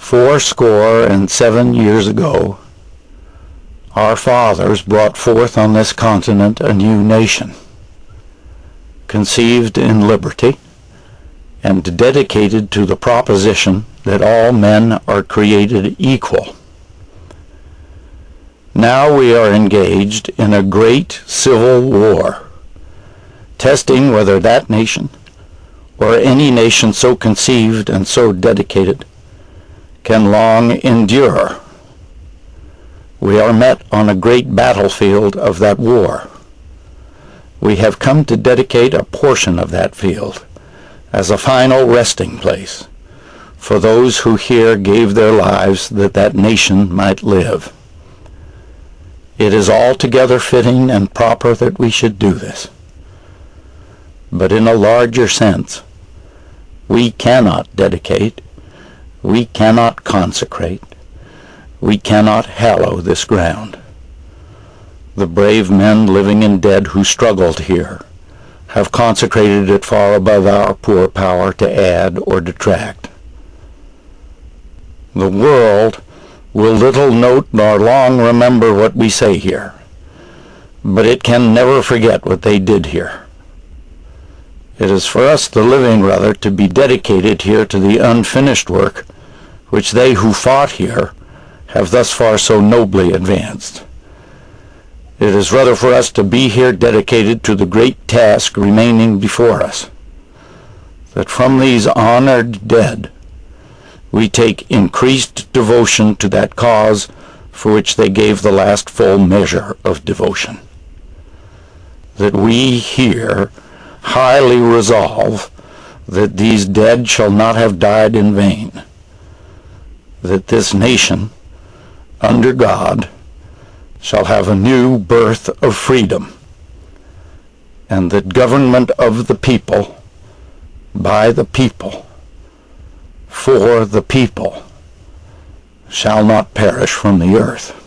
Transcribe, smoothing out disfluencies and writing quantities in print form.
467 years ago, our fathers brought forth on this continent a new nation, conceived in liberty and dedicated to the proposition that all men are created equal. Now we are engaged in a great civil war, testing whether that nation, or any nation so conceived and so dedicated, can long endure. We are met on a great battlefield of that war. We have come to dedicate a portion of that field as a final resting place for those who here gave their lives that that nation might live. It is altogether fitting and proper that we should do this. But in a larger sense, we cannot dedicate, we cannot consecrate, we cannot hallow this ground. The brave men, living and dead, who struggled here have consecrated it far above our poor power to add or detract. The world will little note nor long remember what we say here, but it can never forget what they did here. It is for us, the living, rather, to be dedicated here to the unfinished work which they who fought here have thus far so nobly advanced. It is rather for us to be here dedicated to the great task remaining before us, that from these honored dead we take increased devotion to that cause for which they gave the last full measure of devotion. That we here highly resolve that these dead shall not have died in vain, that this nation, under God, shall have a new birth of freedom, and that government of the people, by the people, for the people, shall not perish from the earth.